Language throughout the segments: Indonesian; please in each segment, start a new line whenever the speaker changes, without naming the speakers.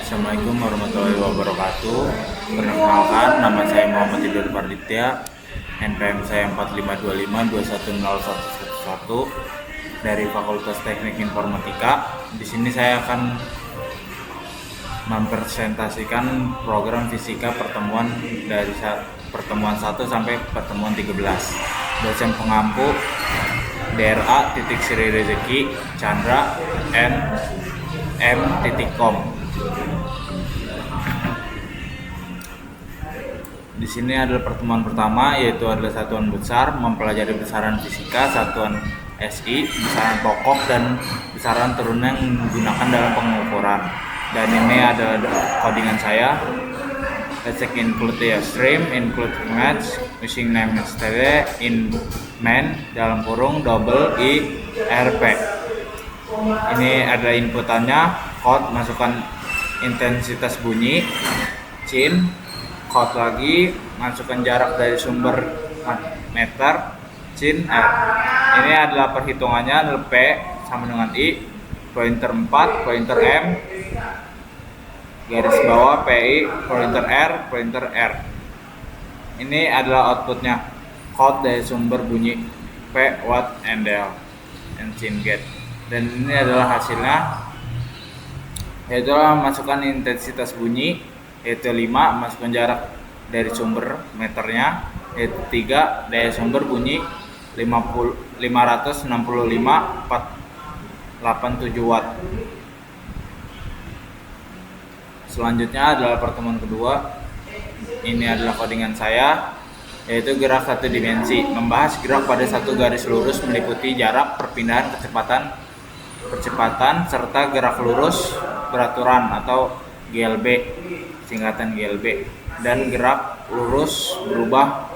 Assalamualaikum warahmatullahi wabarakatuh. Perkenalkan, nama saya Muhammad Idul Parditya. NPM saya 4525210111 dari Fakultas Teknik Informatika. Di sini saya akan mempresentasikan program fisika pertemuan dari pertemuan 1 sampai pertemuan 13. Dosen pengampu DRA Sri Rezeki Chandra M.com. Di sini adalah pertemuan pertama, yaitu adalah satuan besar, mempelajari besaran fisika, satuan SI, besaran pokok dan besaran turunan yang digunakan dalam pengukuran. Dan ini adalah codingan saya. Let's include the stream, include match, using name std in main dalam kurung double I RP. Ini ada inputannya, code, masukkan intensitas bunyi, cin, code lagi, masukkan jarak dari sumber meter, cin, R. Ini adalah perhitungannya, P sama dengan I, pointer 4, pointer M, garis bawah PI, pointer R, pointer R. Ini adalah outputnya, code dari sumber bunyi P, watt, and L, and cin get. Dan ini adalah hasilnya, yaitu masukkan intensitas bunyi, yaitu 5, masukkan jarak dari sumber meternya, yaitu 3, dari sumber bunyi 565,487 watt. Selanjutnya adalah pertemuan kedua. Ini adalah codingan saya, yaitu gerak satu dimensi, membahas gerak pada satu garis lurus meliputi jarak, perpindahan, percepatan serta gerak lurus beraturan atau GLB, singkatan GLB, dan gerak lurus berubah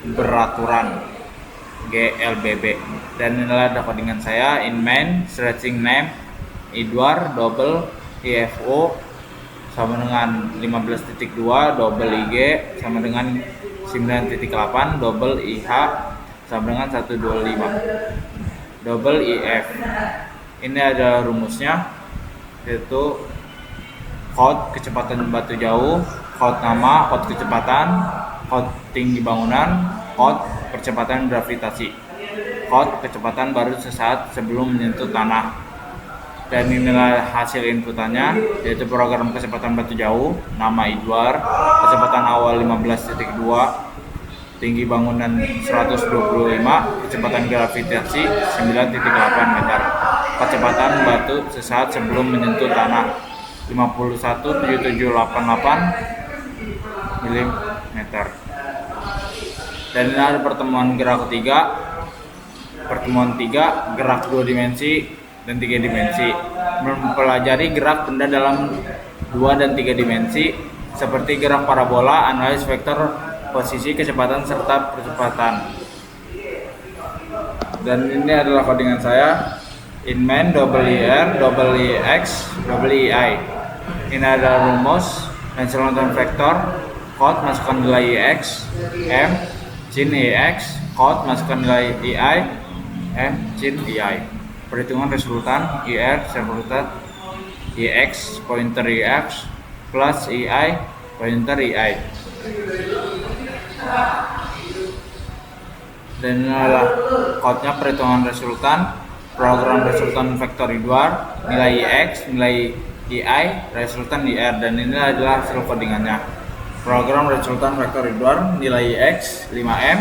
beraturan GLBB. Dan inilah codingan saya, in main stretching name Edward double IFO sama dengan 15.2 double IG sama dengan 9.8 double IH sama dengan 125 double IF. Ini ada rumusnya, yaitu code kecepatan batu jauh, code nama, code kecepatan, code tinggi bangunan, code percepatan gravitasi, code kecepatan baru sesaat sebelum menyentuh tanah. Dan inilah hasil inputannya, yaitu program kecepatan batu jauh, nama Edward, kecepatan awal 15.2, tinggi bangunan 125, kecepatan gravitasi 9.8 meter, kecepatan batu sesaat sebelum menyentuh tanah 51,7788 mm. Dan ini ada pertemuan gerak ketiga. Pertemuan 3, gerak 2 dimensi dan 3 dimensi, mempelajari gerak benda dalam 2 dan 3 dimensi seperti gerak parabola, analisis vektor, posisi, kecepatan serta percepatan. Dan ini adalah codingan saya, in main double IR double IX double II. Ini adalah rumus Hamilton vektor, code masukkan nilai IX M, cin IX, code masukkan nilai II M, cin II. Perhitungan resultan IR resultan IX pointer IX plus II pointer II. Dan ini adalah code-nya perhitungan resultan, program resultan vektor Edward, nilai IX, nilai II, resultan IR. Dan ini adalah hasil codingannya, program resultan vektor Edward, nilai IX 5M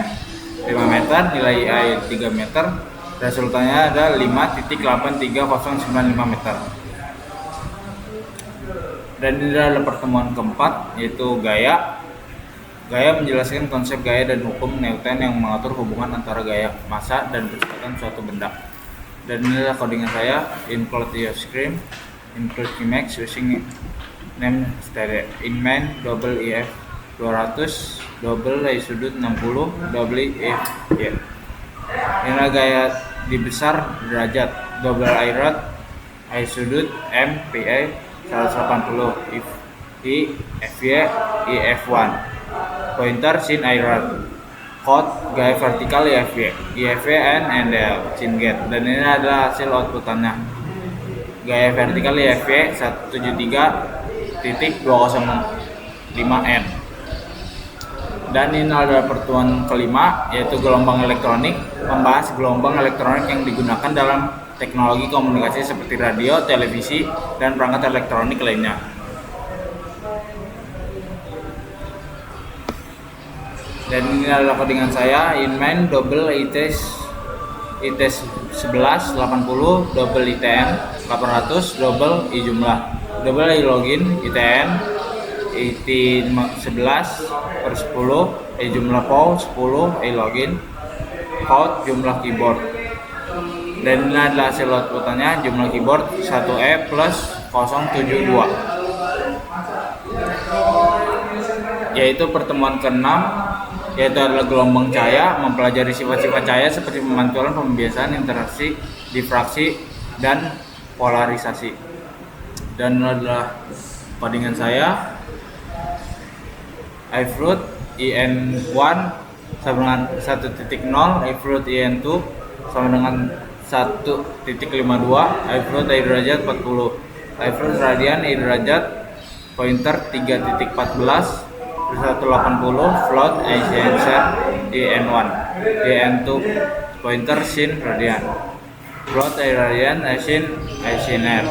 5 meter, nilai II 3 meter, resultannya ada 5.83095 meter. Dan ini adalah pertemuan keempat, yaitu gaya. Gaya menjelaskan konsep gaya dan hukum Newton yang mengatur hubungan antara gaya, massa, dan kecepatan suatu benda. Dan inilah codingan saya, include your screen, include Emacs using name std in main double IF 200 double I sudut 60 double IF. Inilah gaya dibesar derajat, double I rad I sudut M PI 180 if I FY IF1, pointer sin I rad, code gaya vertikal IFV, IFV and L, cin get. Dan ini adalah hasil outputannya. gaya vertikal IFY 173.205N. Dan ini adalah pertemuan kelima, yaitu gelombang elektronik, membahas gelombang elektronik yang digunakan dalam teknologi komunikasi seperti radio, televisi, dan perangkat elektronik lainnya. Dan ini adalah codingan saya, inmain double ITS 11 80 double ITN 800 double I jumlah, double I login ITN IT 11 per 10 I jumlah POW 10 I login out jumlah keyboard. Dan ini adalah hasil outputannya, jumlah keyboard 1E plus 072, yaitu pertemuan ke-6, yaitu adalah gelombang cahaya, mempelajari sifat-sifat cahaya seperti pemantulan, pembiasaan, interaksi, difraksi, dan polarisasi. Dan adalah codingan saya, iFruit IN1 sama dengan 1.0, iFruit IN2 sama dengan 1.52, iFruit I derajat 40, iFruit radian I derajat, pointer 3.14, 180, float ICNZ IN1, IN2, pointer sin radian, float I radian, sin ICNR,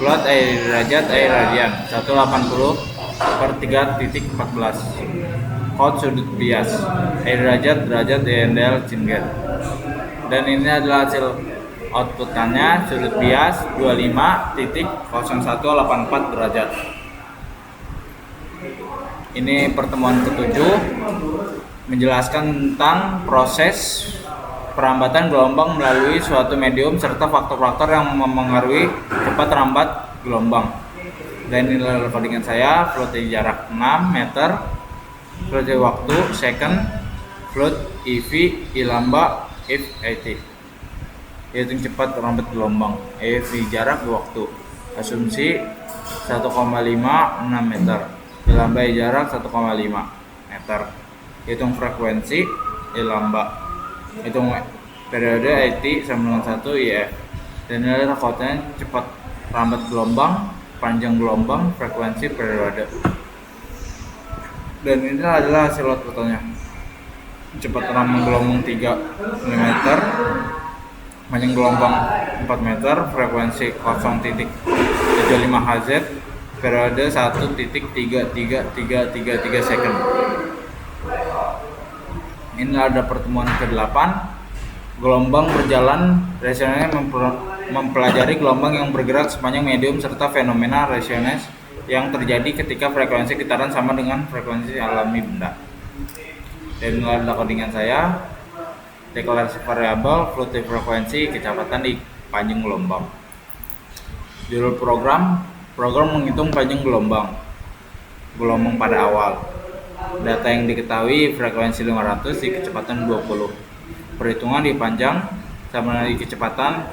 float I derajat I radian, 180 per 3.14, code sudut bias I derajat INDL Cinget. Dan ini adalah hasil outputannya, sudut bias 25.0184 derajat. Ini pertemuan ke-7, menjelaskan tentang proses perambatan gelombang melalui suatu medium serta faktor-faktor yang mempengaruhi cepat rambat gelombang. Dan ini adalah codingan saya, float jarak 6 meter, float waktu second, float EV I lamba if 80, hitung cepat rambat gelombang, EV jarak waktu, asumsi 1,5 6 meter, I lamba jarak 1,5 meter, hitung frekuensi I lamba, hitung periode IT sama dengan 1 IF. Dan ini adalah kodenya cepat rambat gelombang, panjang gelombang, frekuensi, periode. Dan ini adalah hasil outputnya, cepat rambat gelombang 3 mm, panjang gelombang 4 meter, frekuensi 0.75 Hz, periode 1.3333 second. Ini ada pertemuan ke-8, gelombang berjalan resonans, mempelajari gelombang yang bergerak sepanjang medium serta fenomena resonans yang terjadi ketika frekuensi getaran sama dengan frekuensi alami benda. Dan ini adalah codingan saya, deklarasi variabel, fluctuasi frekuensi, kecepatan di panjang gelombang. Judul program menghitung panjang gelombang pada awal. Data yang diketahui, frekuensi 500 di kecepatan 20. Perhitungan di panjang sama dengan di kecepatan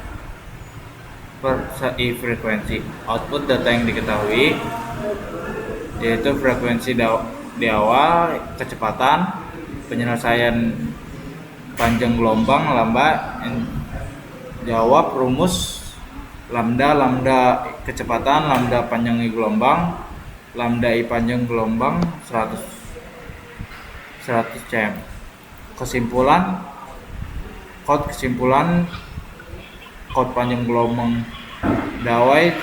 per I frekuensi. Output data yang diketahui, yaitu frekuensi di awal, kecepatan, penyelesaian panjang gelombang, lambda, jawab, rumus, lambda kecepatan, lambda panjang I gelombang, lambda I panjang gelombang 100 cm. Kesimpulan, kode panjang gelombang dawai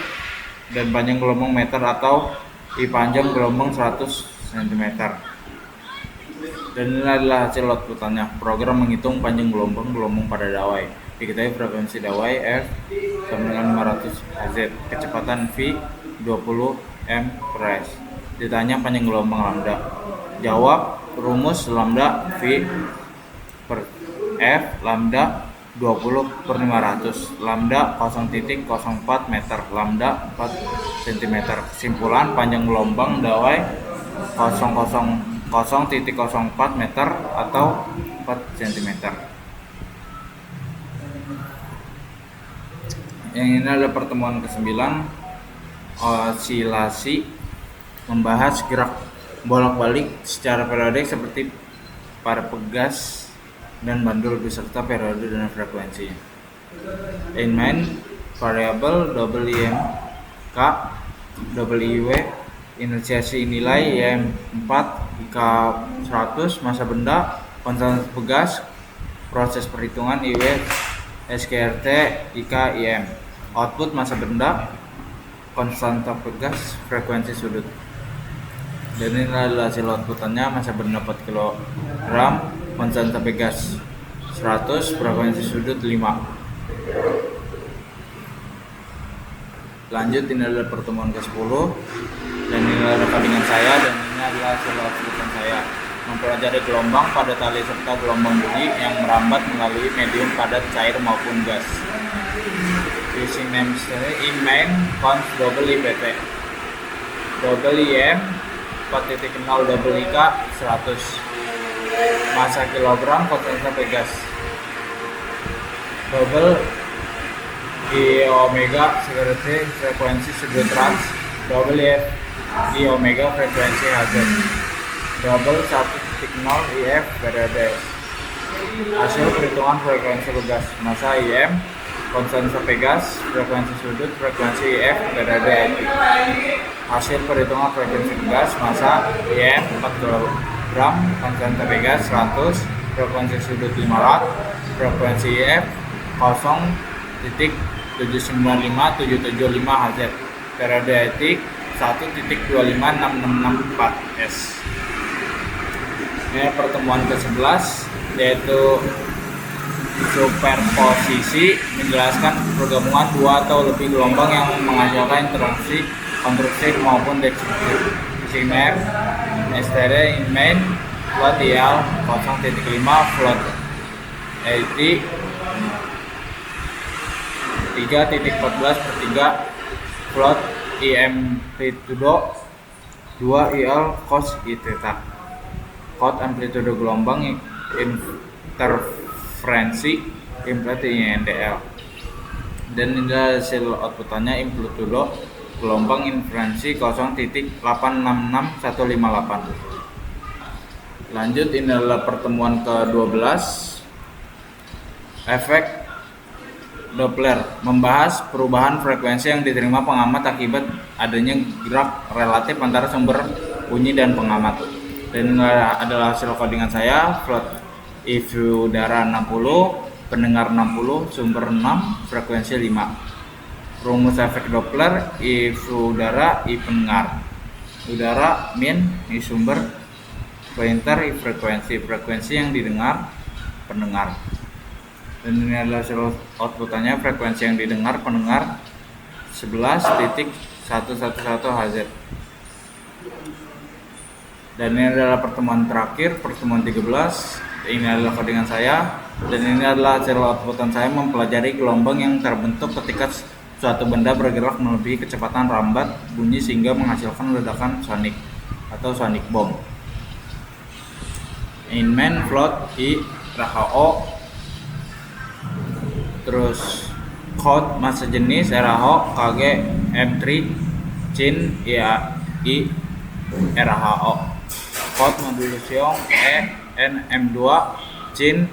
dan panjang gelombang meter atau I panjang gelombang 100 cm. Dan ini adalah hasil outputannya, program menghitung panjang gelombang pada dawai. Diketahui frekuensi dawai F sama dengan 500 Hz, kecepatan V 20 m per s. Ditanya panjang gelombang lambda, jawab, rumus lambda V per F lambda 20 per 500, lambda 0.04 meter, lambda 4 cm. Kesimpulan, panjang gelombang dawai 0,04 meter atau 4 cm. Yang ini adalah pertemuan ke-9, osilasi, membahas gerak bolak-balik secara periodik seperti para pegas dan bandul beserta periode dan frekuensinya. Inmain variabel double IMK double IW, inisiasi nilai IM4, IK 100, masa benda, konstanta pegas, proses perhitungan IW, SKRT, IK, IM, output masa benda, konstanta pegas, frekuensi sudut. Dan ini adalah hasil outputannya: masa benda 4 kg, konstanta pegas 100, frekuensi sudut 5. Lanjut, ini adalah pertemuan ke-10 dan ini adalah codingan saya, dan ini adalah hasil outputan saya. Mempelajari gelombang pada tali serta gelombang bunyi yang merambat melalui medium padat, cair maupun gas. Using name in main const double IPT double IM 4.0 double IK 100, masa kilogram, konstanta pegas, double I omega sekreti frekuensi sudut trans, double F I omega frekuensi Hz, double 1.0 IF berada. Hasil perhitungan frekuensi pegas, masa IM, konstanta pegas, frekuensi sudut, frekuensi IF berada. Hasil perhitungan frekuensi pegas, masa IM 4 kg, konstanta pegas 100, frekuensi sudut 5 watt, frekuensi IF 0.795775 Hz, periode etik 1.25664 S. Ini pertemuan ke-11, yaitu superposisi, menjelaskan pergabungan dua atau lebih gelombang yang menghasilkan interaksi konstruktif maupun destruktif. Using name STD in main float IL 0.5 float 80 3.14/3 float IM amplitudo 2 IL cos I theta. Code amplitudo gelombang interferensi implet INDL. Dan ini hasil outputannya: amplitudo gelombang interferensi 0.866158. Lanjut, ini adalah pertemuan ke-12, efek Doppler, membahas perubahan frekuensi yang diterima pengamat akibat adanya gerak relatif antara sumber bunyi dan pengamat. Dan ini adalah hasil codingan saya: float I udara 60, pendengar 60, sumber 6, frekuensi 5. Rumus efek Doppler: I udara, I pendengar. Udara min, I sumber, pointer, I frekuensi yang didengar, pendengar. Dan ini adalah hasil outputannya: frekuensi yang didengar pendengar 11.111 Hz. Dan ini adalah pertemuan terakhir, pertemuan 13. Ini adalah codingan saya, dan ini adalah hasil outputan saya mempelajari gelombang yang terbentuk ketika suatu benda bergerak melebihi kecepatan rambat bunyi sehingga menghasilkan ledakan sonik atau sonic bomb. In main float I RHO, terus code masa jenis RHO KG M3 Cin I RHO, code modulation NM2 Cin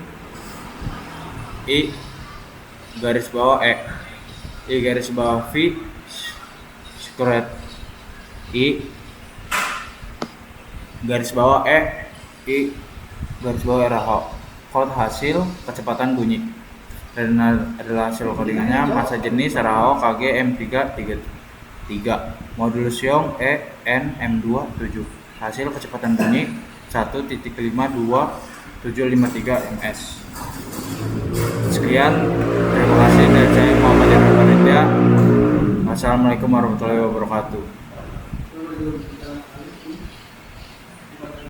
I garis bawah I garis bawah V squared I garis bawah I garis bawah RHO, code hasil kecepatan bunyi. Dan adalah hasil codingannya: masa jenis RHO KG M333, modulation NM27, hasil kecepatan bunyi 1.52753 ms. Sekian, terima kasih dari saya Muhammad Irfan. Wassalamualaikum warahmatullahi wabarakatuh.